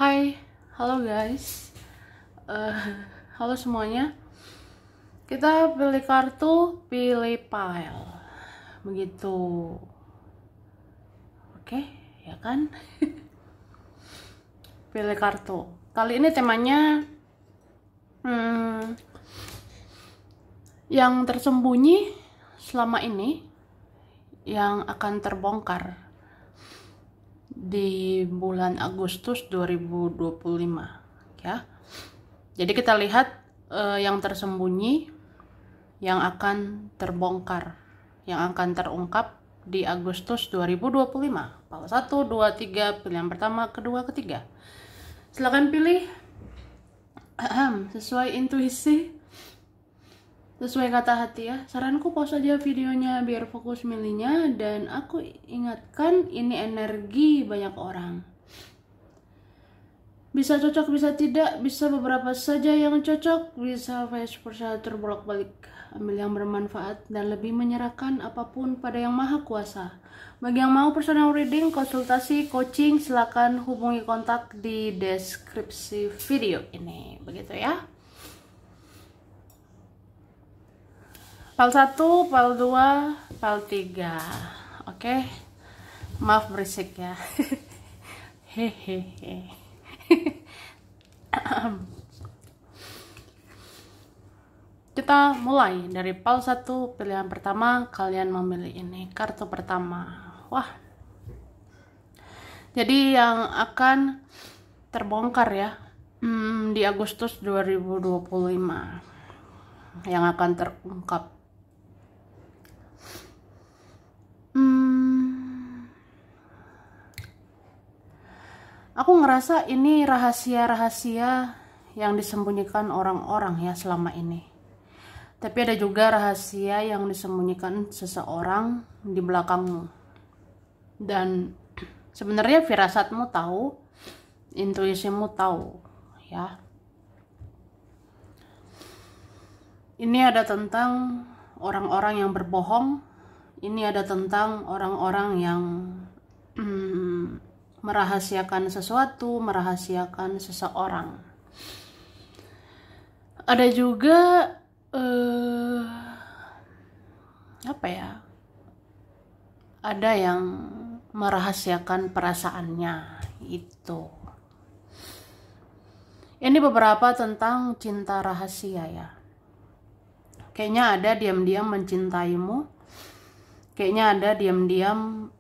Hai, halo guys. Eh, Halo semuanya. Kita pilih kartu, pilih file. Begitu. Oke, ya kan? Pilih kartu. Kali ini temanya yang tersembunyi selama ini yang akan terbongkar di bulan Agustus 2025, ya. Jadi kita lihat yang tersembunyi yang akan terbongkar, yang akan terungkap di Agustus 2025. File 1, 2, 3, pilihan pertama, kedua, ketiga. Silakan pilih sesuai intuisi, sesuai kata hati ya. Saranku pause aja videonya biar fokus milihnya, dan aku ingatkan ini energi banyak orang. Bisa cocok, bisa tidak, bisa beberapa saja yang cocok, bisa vice versa terbolak-balik. Ambil yang bermanfaat dan lebih menyerahkan apapun pada Yang Maha Kuasa. Bagi yang mau personal reading, konsultasi, coaching, silakan hubungi kontak di deskripsi video ini. Begitu ya. File 1, file 2, file 3. Oke. Maaf berisik ya. Hehehe. Kita mulai dari file 1, pilihan pertama. Kalian memilih ini, kartu pertama. Wah, jadi yang akan terbongkar ya di Agustus 2025, yang akan terungkap. Aku ngerasa ini rahasia-rahasia yang disembunyikan orang-orang ya selama ini. Tapi ada juga rahasia yang disembunyikan seseorang di belakangmu. Dan sebenarnya firasatmu tahu, intuisimu tahu ya. Ini ada tentang orang-orang yang berbohong. Ini ada tentang orang-orang yang merahasiakan sesuatu, merahasiakan seseorang. Ada juga apa ya? Ada yang merahasiakan perasaannya itu. Ini beberapa tentang cinta rahasia ya. Kayaknya ada diam-diam mencintaimu. Kayaknya ada diam-diam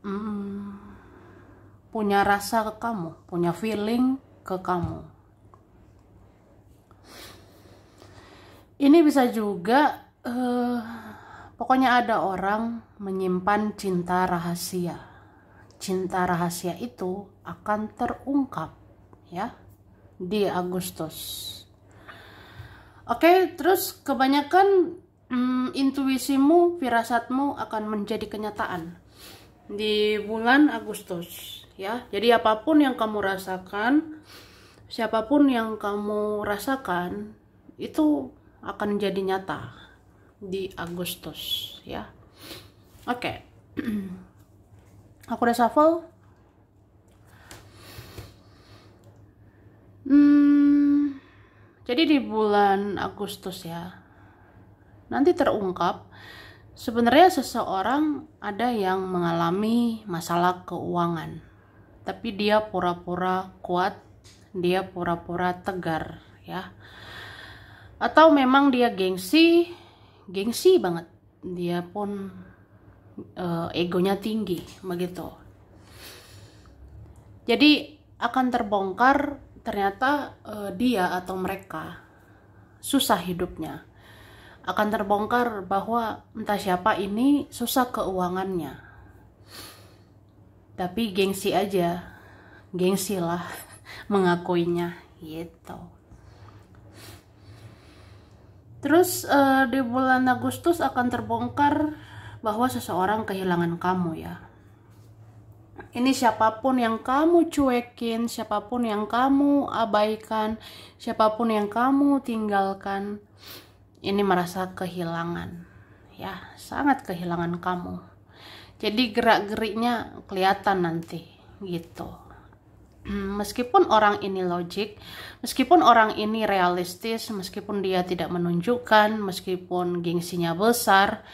punya rasa ke kamu, punya feeling ke kamu. Ini bisa juga pokoknya ada orang menyimpan cinta rahasia. Cinta rahasia itu akan terungkap ya di Agustus. Oke, terus kebanyakan intuisimu, firasatmu akan menjadi kenyataan di bulan Agustus ya. Jadi apapun yang kamu rasakan, siapapun yang kamu rasakan, itu akan jadi nyata di Agustus ya. Oke. Aku udah shuffle. Jadi di bulan Agustus ya, nanti terungkap sebenarnya seseorang ada yang mengalami masalah keuangan. Tapi dia pura-pura kuat, dia pura-pura tegar ya. Atau memang dia gengsi banget. Dia pun egonya tinggi begitu. Jadi akan terbongkar ternyata dia atau mereka susah hidupnya. Akan terbongkar bahwa entah siapa ini susah keuangannya. Tapi gengsi aja, gengsi lah mengakuinya gitu. Terus di bulan Agustus akan terbongkar bahwa seseorang kehilangan kamu ya. Ini siapapun yang kamu cuekin, siapapun yang kamu abaikan, siapapun yang kamu tinggalkan, ini merasa kehilangan ya, sangat kehilangan kamu. Jadi gerak-geriknya kelihatan nanti gitu. Meskipun orang ini logik, meskipun orang ini realistis, meskipun dia tidak menunjukkan, meskipun gengsinya besar,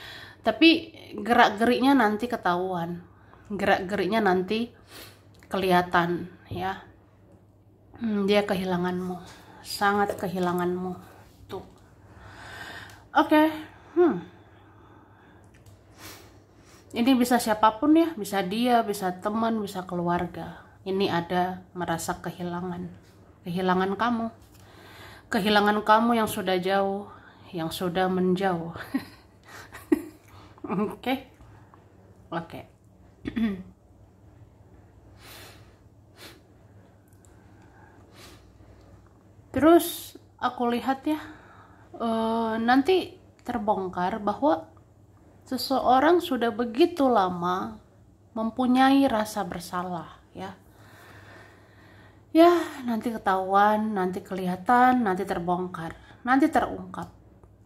tapi gerak-geriknya nanti ketahuan, gerak-geriknya nanti kelihatan ya. Dia kehilanganmu, sangat kehilanganmu tuh. Oke. Ini bisa siapapun ya, bisa dia, bisa teman, bisa keluarga. Ini ada merasa kehilangan kamu, kehilangan kamu yang sudah jauh, yang sudah menjauh. Oke. Terus aku lihat ya, nanti terbongkar bahwa seseorang sudah begitu lama mempunyai rasa bersalah ya. Ya, nanti ketahuan, nanti kelihatan, nanti terbongkar, nanti terungkap.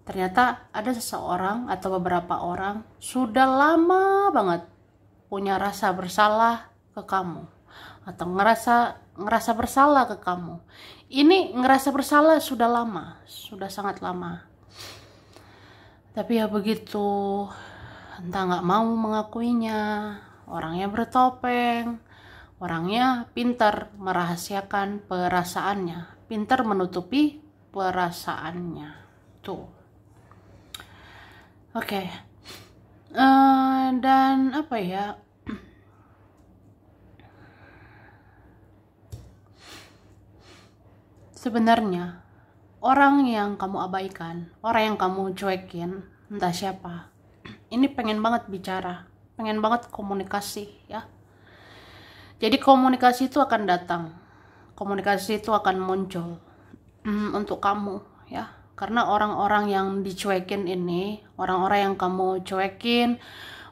Ternyata ada seseorang atau beberapa orang sudah lama banget punya rasa bersalah ke kamu atau ngerasa bersalah ke kamu. Ini ngerasa bersalah sudah lama, sudah sangat lama. Tapi ya begitu, entah nggak mau mengakuinya, orangnya bertopeng, orangnya pintar merahasiakan perasaannya, pintar menutupi perasaannya. Tuh. Oke. Dan apa ya? Sebenarnya orang yang kamu abaikan, orang yang kamu cuekin, entah siapa, ini pengen banget bicara, pengen banget komunikasi ya. Jadi komunikasi itu akan datang, komunikasi itu akan muncul untuk kamu ya. Karena orang-orang yang dicuekin ini, orang-orang yang kamu cuekin,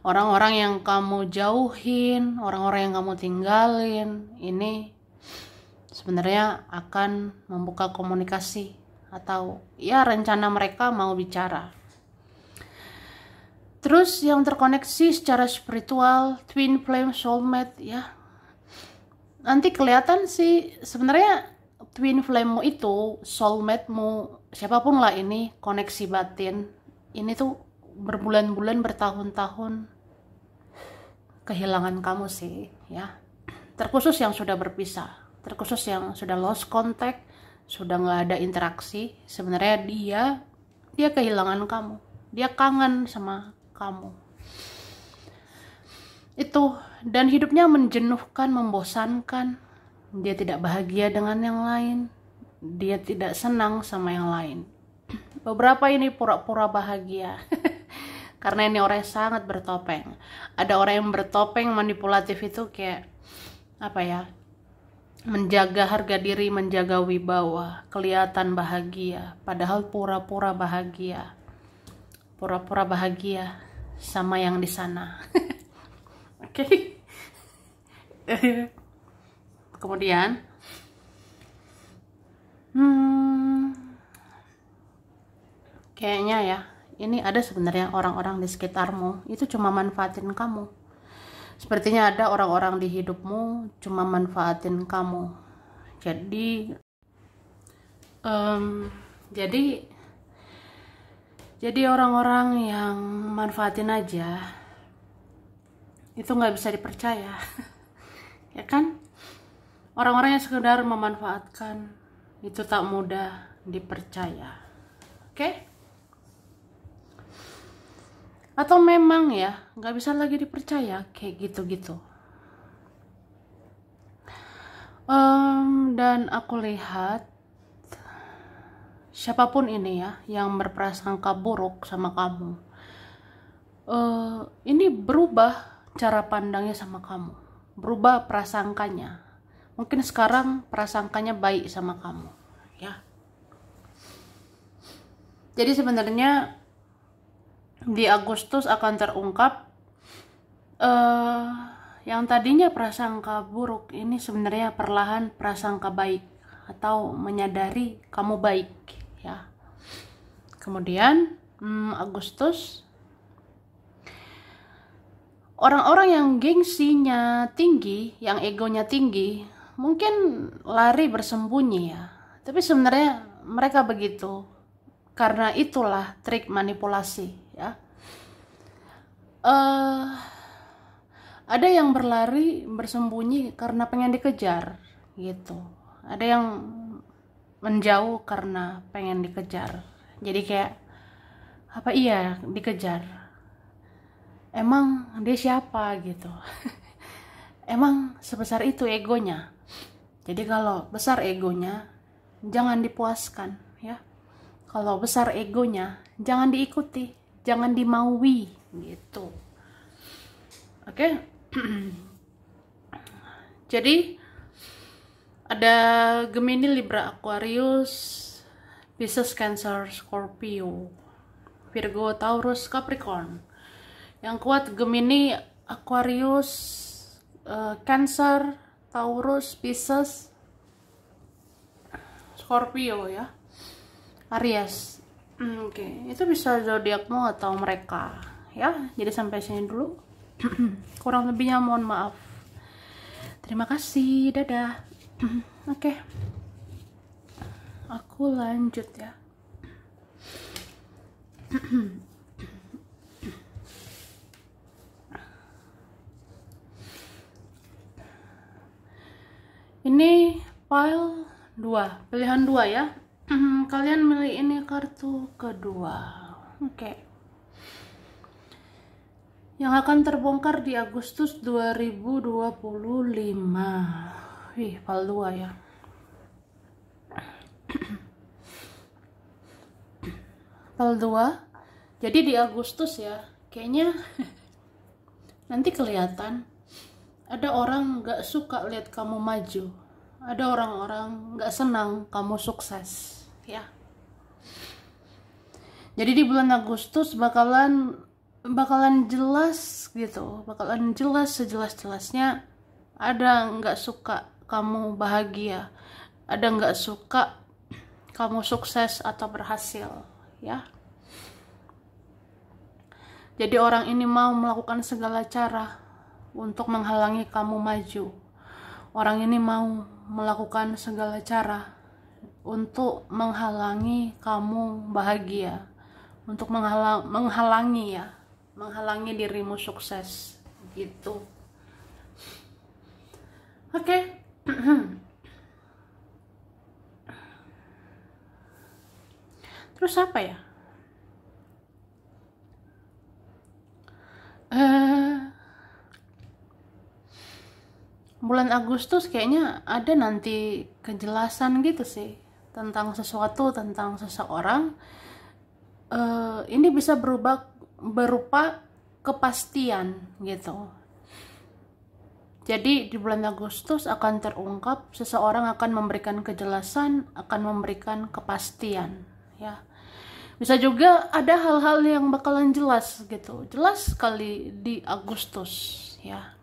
orang-orang yang kamu jauhin, orang-orang yang kamu tinggalin, ini sebenarnya akan membuka komunikasi atau ya rencana mereka mau bicara. Terus yang terkoneksi secara spiritual, twin flame, soulmate ya. Nanti kelihatan sih sebenarnya twin flame-mu itu, soulmate-mu, siapapun lah ini, koneksi batin. Ini tuh berbulan-bulan, bertahun-tahun kehilangan kamu sih ya. Terkhusus yang sudah berpisah, terkhusus yang sudah lost contact, sudah nggak ada interaksi. Sebenarnya dia kehilangan kamu, dia kangen sama kamu itu, dan hidupnya menjenuhkan, membosankan. Dia tidak bahagia dengan yang lain, dia tidak senang sama yang lain. Beberapa ini pura-pura bahagia karena ini orang yang sangat bertopeng. Ada orang yang bertopeng manipulatif itu kayak apa ya, menjaga harga diri, menjaga wibawa, kelihatan bahagia, padahal pura-pura bahagia, pura-pura bahagia sama yang di sana. Oke. Kemudian kayaknya ya, ini ada sebenarnya orang-orang di sekitarmu itu cuma manfaatin kamu. Sepertinya ada orang-orang di hidupmu cuma manfaatin kamu. Jadi orang-orang yang manfaatin aja itu nggak bisa dipercaya. Ya kan? Orang-orang yang sekedar memanfaatkan itu tak mudah dipercaya. Oke? Atau memang ya nggak bisa lagi dipercaya kayak gitu-gitu. Dan aku lihat siapapun ini ya yang berprasangka buruk sama kamu, ini berubah cara pandangnya sama kamu, berubah prasangkanya. Mungkin sekarang prasangkanya baik sama kamu ya. Jadi sebenarnya di Agustus akan terungkap yang tadinya prasangka buruk ini sebenarnya perlahan prasangka baik atau menyadari kamu baik ya. Kemudian Agustus, orang-orang yang gengsinya tinggi, yang egonya tinggi, mungkin lari bersembunyi ya, tapi sebenarnya mereka begitu karena itulah trik manipulasi ya. Ada yang berlari bersembunyi karena pengen dikejar gitu, ada yang menjauh karena pengen dikejar. Jadi kayak apa iya dikejar, emang dia siapa gitu. Emang sebesar itu egonya. Jadi kalau besar egonya jangan dipuaskan ya. Kalau besar egonya jangan diikuti, jangan dimaui gitu. Oke. Jadi ada Gemini, Libra, Aquarius, Pisces, Cancer, Scorpio, Virgo, Taurus, Capricorn. Yang kuat Gemini, Aquarius, Cancer, Taurus, Pisces, Scorpio ya, Aries. Oke. Itu bisa zodiakmu atau mereka ya. Jadi sampai sini dulu. Kurang lebihnya mohon maaf. Terima kasih, dadah. Oke. Aku lanjut ya. Ini file 2, pilihan 2 ya. Kalian milih ini kartu kedua. Oke. Yang akan terbongkar di Agustus 2025. Wih, file 2 ya. File 2. Jadi di Agustus ya, kayaknya nanti kelihatan ada orang gak suka lihat kamu maju, ada orang-orang gak senang kamu sukses ya. Jadi di bulan Agustus bakalan jelas gitu, bakalan jelas sejelas-jelasnya. Ada gak suka kamu bahagia, ada gak suka kamu sukses atau berhasil ya. Jadi orang ini mau melakukan segala cara untuk menghalangi kamu maju. Orang ini mau melakukan segala cara untuk menghalangi kamu bahagia, untuk menghalangi dirimu sukses gitu. Oke. Terus apa ya? Bulan Agustus kayaknya ada nanti kejelasan gitu sih tentang sesuatu, tentang seseorang. Ini bisa berupa kepastian gitu. Jadi di bulan Agustus akan terungkap, seseorang akan memberikan kejelasan, akan memberikan kepastian ya. Bisa juga ada hal-hal yang bakalan jelas gitu, jelas sekali di Agustus ya.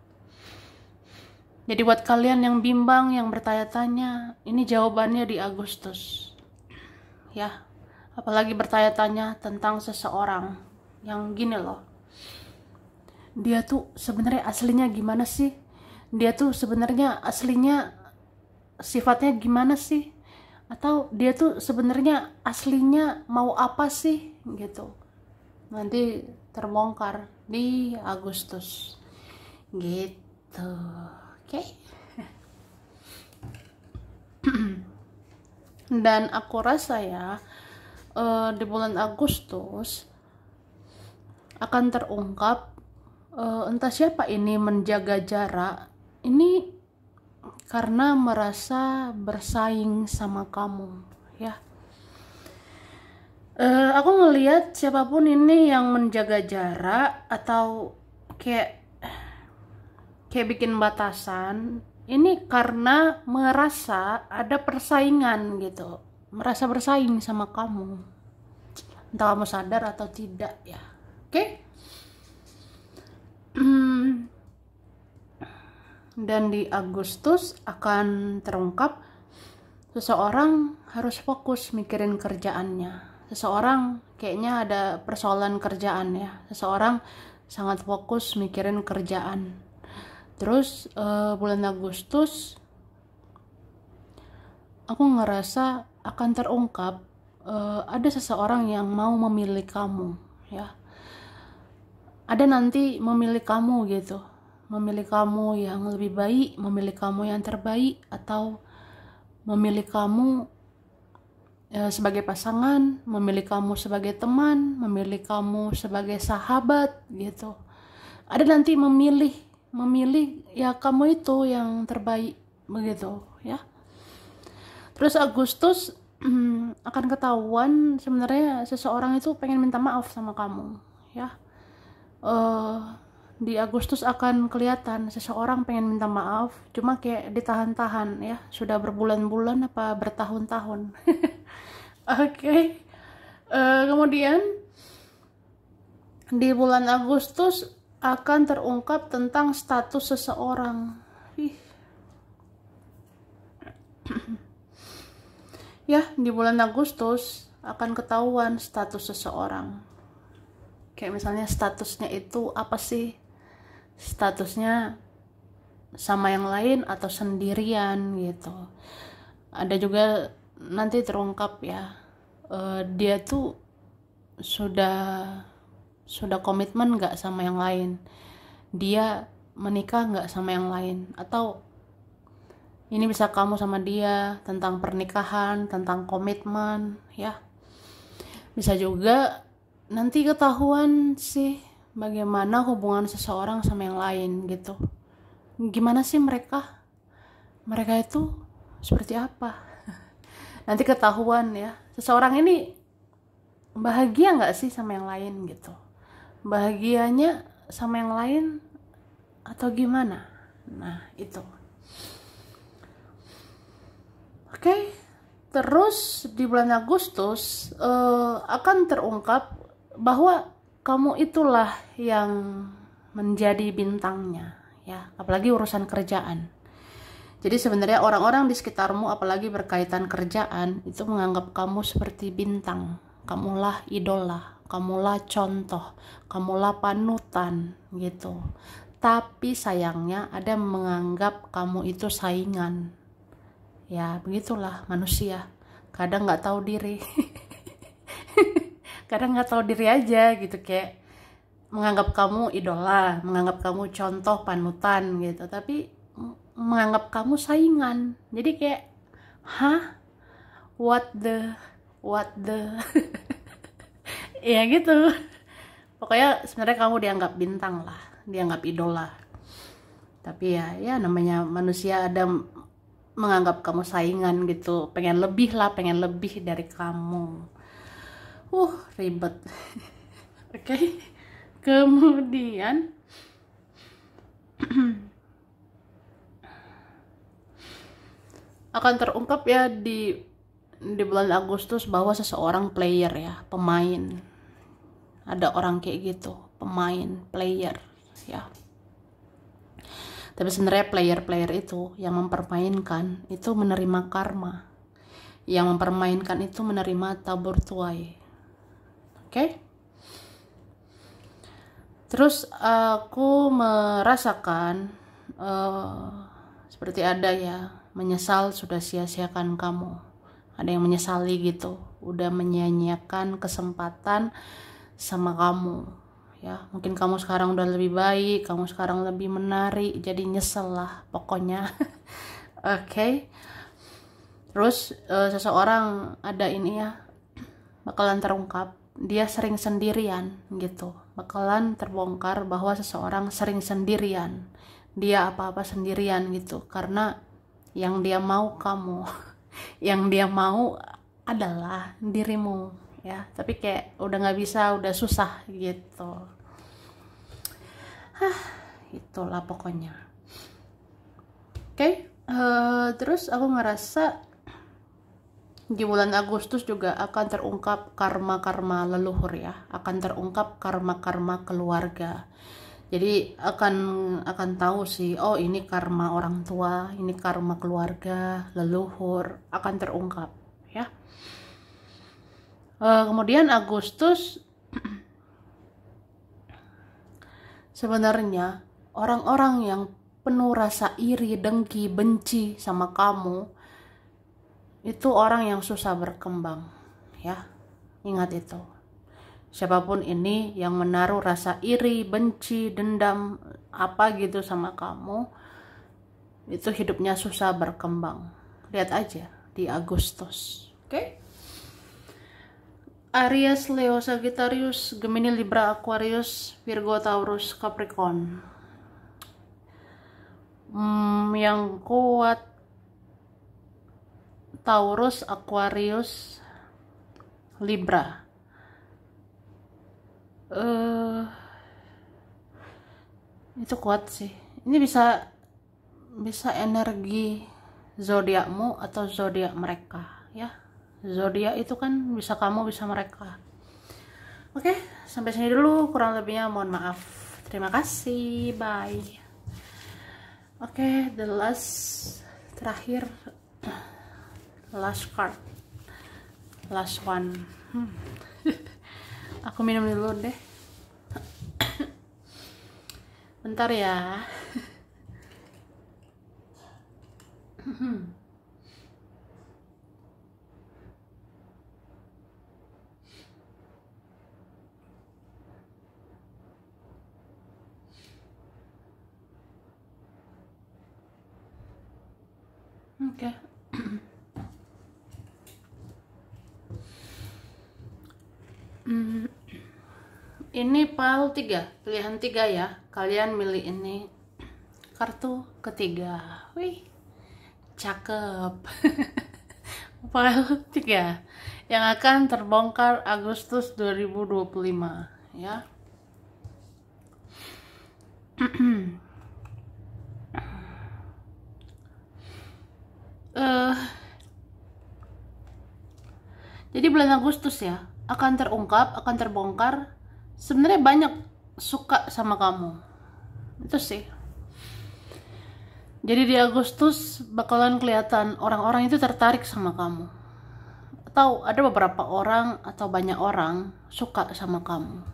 Jadi buat kalian yang bimbang, yang bertanya-tanya, ini jawabannya di Agustus ya. Apalagi bertanya-tanya tentang seseorang yang gini loh, dia tuh sebenarnya aslinya gimana sih, dia tuh sebenarnya aslinya sifatnya gimana sih, atau dia tuh sebenarnya aslinya mau apa sih gitu. Nanti terbongkar di Agustus gitu. Oke. Dan aku rasa ya di bulan Agustus akan terungkap entah siapa ini menjaga jarak ini karena merasa bersaing sama kamu ya. Aku ngelihat siapapun ini yang menjaga jarak atau kayak bikin batasan ini karena merasa ada persaingan gitu, merasa bersaing sama kamu, entah kamu sadar atau tidak ya. Oke. Dan di Agustus akan terungkap seseorang harus fokus mikirin kerjaannya. Seseorang kayaknya ada persoalan kerjaan ya, seseorang sangat fokus mikirin kerjaan. Terus bulan Agustus aku ngerasa akan terungkap ada seseorang yang mau memilih kamu, ya. Ada nanti memilih kamu gitu, memilih kamu yang lebih baik, memilih kamu yang terbaik, atau memilih kamu sebagai pasangan, memilih kamu sebagai teman, memilih kamu sebagai sahabat gitu. Ada nanti memilih ya kamu itu yang terbaik begitu, ya. Terus Agustus akan ketahuan sebenarnya seseorang itu pengen minta maaf sama kamu, ya. Di Agustus akan kelihatan seseorang pengen minta maaf, cuma kayak ditahan-tahan, ya. Sudah berbulan-bulan apa bertahun-tahun. Oke. Kemudian di bulan Agustus akan terungkap tentang status seseorang. Ya, di bulan Agustus akan ketahuan status seseorang. Kayak misalnya statusnya itu apa sih? Statusnya sama yang lain atau sendirian gitu. Ada juga nanti terungkap ya, dia tuh sudah komitmen nggak sama yang lain, dia menikah nggak sama yang lain, atau ini bisa kamu sama dia tentang pernikahan, tentang komitmen, ya. Bisa juga nanti ketahuan sih bagaimana hubungan seseorang sama yang lain gitu. Gimana sih mereka itu seperti apa? Nanti ketahuan ya, seseorang ini bahagia nggak sih sama yang lain gitu. Bahagianya sama yang lain atau gimana? Nah itu. Oke, terus di bulan Agustus akan terungkap bahwa kamu itulah yang menjadi bintangnya, ya, apalagi urusan kerjaan. Jadi sebenarnya orang-orang di sekitarmu, apalagi berkaitan kerjaan, itu menganggap kamu seperti bintang. Kamulah idola, kamulah contoh, kamulah panutan gitu. Tapi sayangnya ada menganggap kamu itu saingan. Ya begitulah manusia, kadang nggak tahu diri. Kadang nggak tahu diri aja gitu, kayak menganggap kamu idola, menganggap kamu contoh panutan gitu, tapi menganggap kamu saingan. Jadi kayak what the ya gitu. Pokoknya sebenarnya kamu dianggap bintang lah, dianggap idola, tapi ya namanya manusia, ada menganggap kamu saingan gitu, pengen lebih dari kamu. Ribet. Oke. Kemudian akan terungkap ya di bulan Agustus bahwa seseorang player, ya, pemain. Ada orang kayak gitu, pemain, player, ya. Tapi sebenarnya player itu yang mempermainkan itu menerima karma. Yang mempermainkan itu menerima tabur tuai. Oke? Terus aku merasakan seperti ada ya, menyesal sudah sia-siakan kamu. Ada yang menyesali gitu, udah menyia-nyiakan kesempatan sama kamu. Ya, mungkin kamu sekarang udah lebih baik, kamu sekarang lebih menarik, jadi nyesel lah pokoknya. Oke. Terus seseorang ada ini ya, bakalan terungkap, dia sering sendirian gitu. Bakalan terbongkar bahwa seseorang sering sendirian, dia apa-apa sendirian gitu, karena yang dia mau kamu, yang dia mau adalah dirimu, ya. Tapi kayak udah nggak bisa, udah susah gitu. Itulah pokoknya. Oke. Terus aku ngerasa di bulan Agustus juga akan terungkap karma-karma leluhur, ya. Akan terungkap karma-karma keluarga. Jadi akan tahu sih, oh ini karma orang tua, ini karma keluarga, leluhur, akan terungkap, ya. Kemudian Agustus sebenarnya orang-orang yang penuh rasa iri, dengki, benci sama kamu itu orang yang susah berkembang, ya. Ingat itu. Siapapun ini yang menaruh rasa iri, benci, dendam, apa gitu sama kamu, itu hidupnya susah berkembang. Lihat aja di Agustus, oke? Aries, Leo, Sagittarius, Gemini, Libra, Aquarius, Virgo, Taurus, Capricorn. Yang kuat Taurus, Aquarius, Libra. Itu kuat sih. Ini bisa energi zodiakmu atau zodiak mereka, ya. Zodiak itu kan bisa kamu, bisa mereka. Oke, sampai sini dulu, kurang lebihnya mohon maaf. Terima kasih, bye. Oke, the terakhir, last card, last one. Aku minum dulu deh, bentar ya. Oke. Ini pilihan 3 ya. Kalian milih ini kartu ketiga. Wih, cakep. File 3 yang akan terbongkar Agustus 2025, ya. Jadi bulan Agustus ya akan terungkap, akan terbongkar. Sebenarnya banyak suka sama kamu, itu sih. Jadi di Agustus bakalan kelihatan orang-orang itu tertarik sama kamu. Atau ada beberapa orang atau banyak orang suka sama kamu.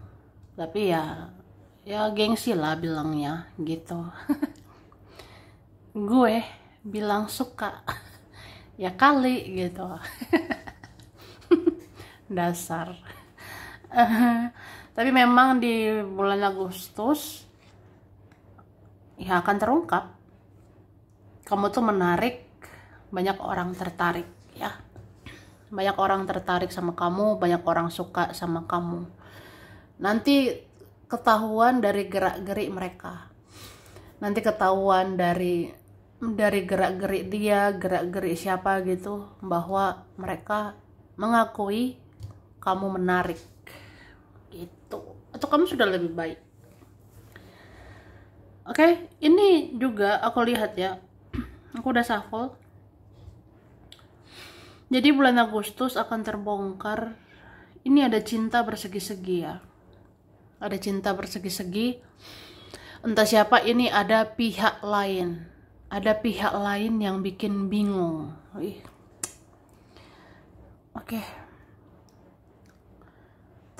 Tapi ya gengsi lah bilangnya gitu. Gue bilang suka. Ya kali gitu. Dasar. Tapi memang di bulan Agustus ya akan terungkap. Kamu tuh menarik, banyak orang tertarik, ya. Banyak orang tertarik sama kamu, banyak orang suka sama kamu. Nanti ketahuan dari gerak-gerik mereka. Nanti ketahuan dari gerak-gerik dia, gerak-gerik siapa gitu, bahwa mereka mengakui kamu menarik gitu, atau kamu sudah lebih baik. Oke, ini juga aku lihat ya, aku udah shuffle. Jadi bulan Agustus akan terbongkar. Ini ada cinta bersegi-segi ya, ada cinta bersegi-segi. Entah siapa ini, ada pihak lain yang bikin bingung. Oke.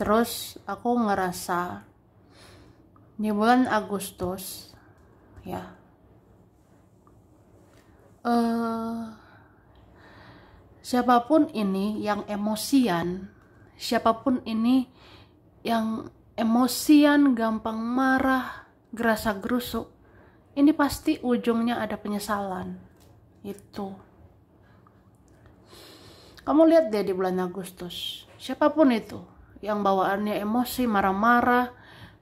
Terus aku ngerasa di bulan Agustus ya, siapapun ini yang emosian, siapapun ini yang emosian, gampang marah, gerasa gerusuk, ini pasti ujungnya ada penyesalan. Itu kamu lihat deh di bulan Agustus, siapapun itu yang bawaannya emosi, marah-marah,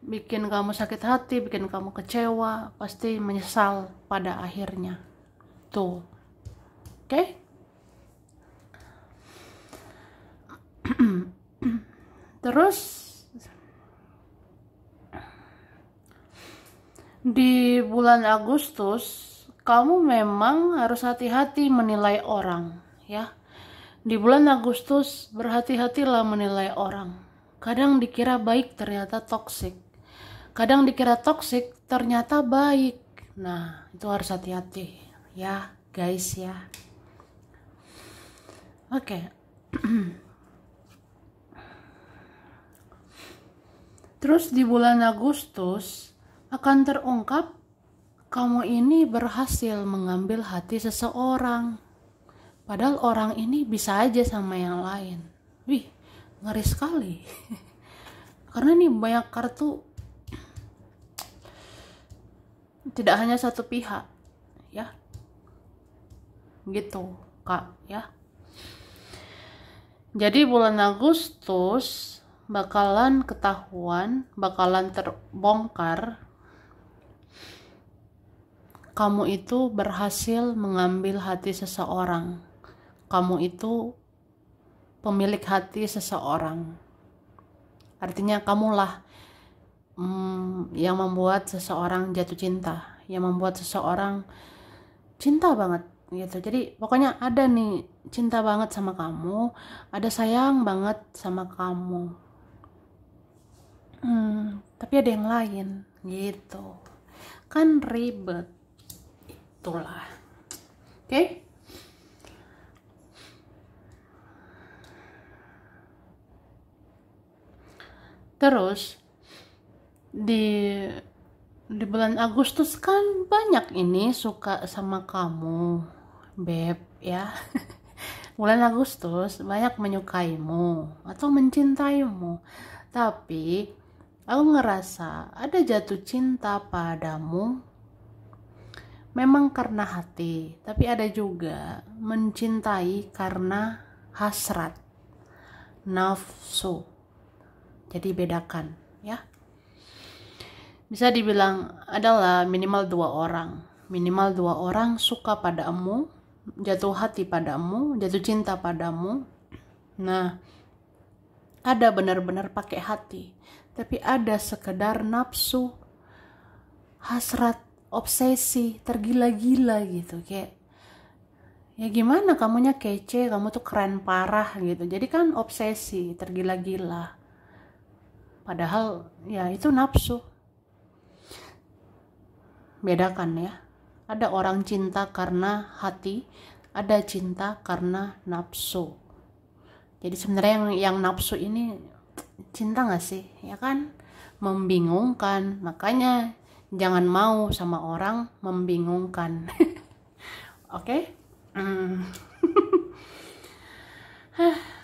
bikin kamu sakit hati, bikin kamu kecewa, pasti menyesal pada akhirnya. Tuh. Oke? Terus di bulan Agustus kamu memang harus hati-hati menilai orang, ya. Di bulan Agustus berhati-hatilah menilai orang. Kadang dikira baik ternyata toksik. Kadang dikira toksik ternyata baik. Nah, itu harus hati-hati ya, guys ya. Oke. Terus di bulan Agustus akan terungkap kamu ini berhasil mengambil hati seseorang. Padahal orang ini bisa aja sama yang lain. Wih, ngeri sekali. Karena nih banyak kartu, tidak hanya satu pihak, ya. Gitu, Kak, ya. Jadi bulan Agustus bakalan ketahuan, bakalan terbongkar kamu itu berhasil mengambil hati seseorang. Kamu itu pemilik hati seseorang. Artinya kamulah yang membuat seseorang jatuh cinta, yang membuat seseorang cinta banget gitu. Jadi pokoknya ada nih cinta banget sama kamu, ada sayang banget sama kamu. Tapi ada yang lain gitu. Kan ribet. Itulah. Oke? Terus di bulan Agustus kan banyak ini suka sama kamu, Beb, ya. Bulan Agustus banyak menyukaimu atau mencintaimu. Tapi aku ngerasa ada jatuh cinta padamu memang karena hati, tapi ada juga mencintai karena hasrat, nafsu. Jadi bedakan, ya. Bisa dibilang adalah minimal 2 orang. Minimal 2 orang suka padamu, jatuh hati padamu, jatuh cinta padamu. Nah, ada benar-benar pakai hati, tapi ada sekedar nafsu, hasrat, obsesi, tergila-gila gitu. Kayak, ya gimana, kamunya kece, kamu tuh keren parah gitu. Jadi kan obsesi, tergila-gila. Padahal ya itu nafsu. Bedakan ya. Ada orang cinta karena hati, ada cinta karena nafsu. Jadi sebenarnya yang nafsu ini cinta gak sih? Ya kan? Membingungkan. Makanya jangan mau sama orang membingungkan. Oke?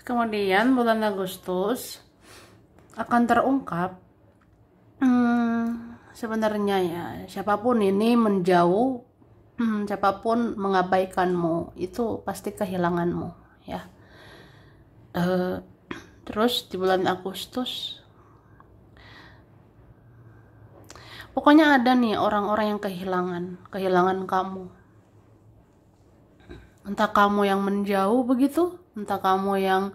Kemudian bulan Agustus akan terungkap sebenarnya ya, siapapun ini menjauh, siapapun mengabaikanmu, itu pasti kehilanganmu ya. Terus di bulan Agustus pokoknya ada nih orang-orang yang kehilangan kamu. Entah kamu yang menjauh begitu, entah kamu yang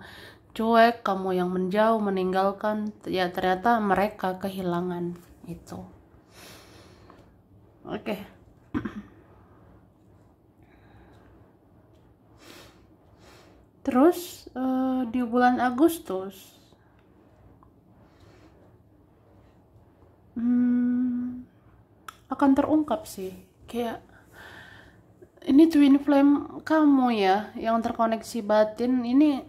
cuek, kamu yang menjauh, meninggalkan, ya ternyata mereka kehilangan itu. Oke. Terus di bulan Agustus akan terungkap sih, kayak ini twin flame kamu ya, yang terkoneksi batin ini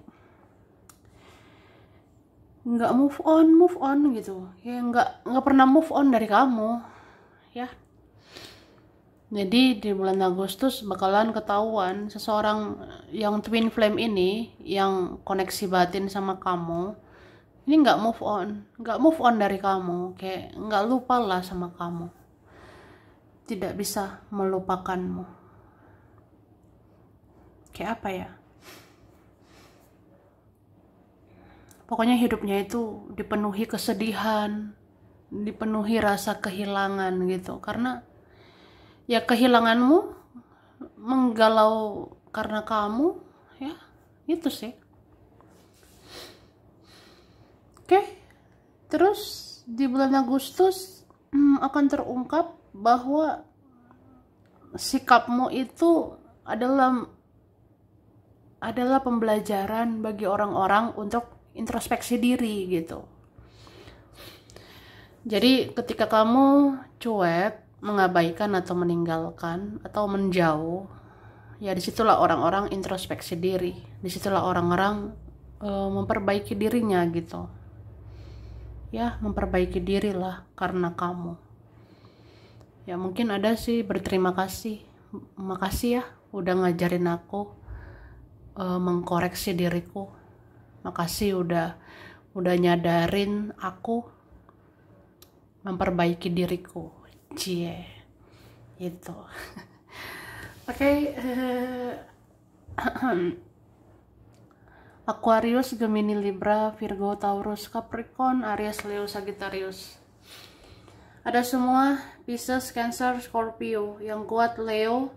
nggak move on gitu, ya nggak pernah move on dari kamu ya. Jadi di bulan Agustus bakalan ketahuan seseorang yang twin flame ini, yang koneksi batin sama kamu ini nggak move on dari kamu, kayak nggak lupa lah sama kamu, tidak bisa melupakanmu. Kayak apa ya, pokoknya hidupnya itu dipenuhi kesedihan, dipenuhi rasa kehilangan gitu. Karena ya kehilanganmu menggalau karena kamu ya, itu sih. Oke. Terus di bulan Agustus akan terungkap bahwa sikapmu itu adalah pembelajaran bagi orang-orang untuk introspeksi diri gitu. Jadi ketika kamu cuek, mengabaikan atau meninggalkan atau menjauh, ya disitulah orang-orang introspeksi diri, disitulah orang-orang memperbaiki dirinya gitu. Ya, memperbaiki diri lah karena kamu. Ya mungkin ada sih berterima kasih, makasih ya udah ngajarin aku mengkoreksi diriku. Makasih udah nyadarin aku, memperbaiki diriku. Cie itu. Oke, Aquarius, Gemini, Libra, Virgo, Taurus, Capricorn, Aries, Leo, Sagittarius. Ada semua Pisces, Cancer, Scorpio. Yang kuat Leo,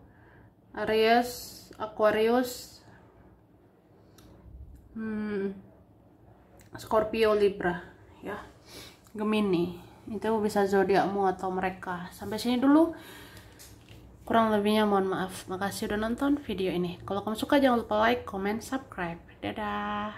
Aries, Aquarius, Scorpio, Libra, ya. Gemini. Itu bisa zodiakmu atau mereka. Sampai sini dulu. Kurang lebihnya mohon maaf. Makasih udah nonton video ini. Kalau kamu suka jangan lupa like, comment, subscribe. Dadah.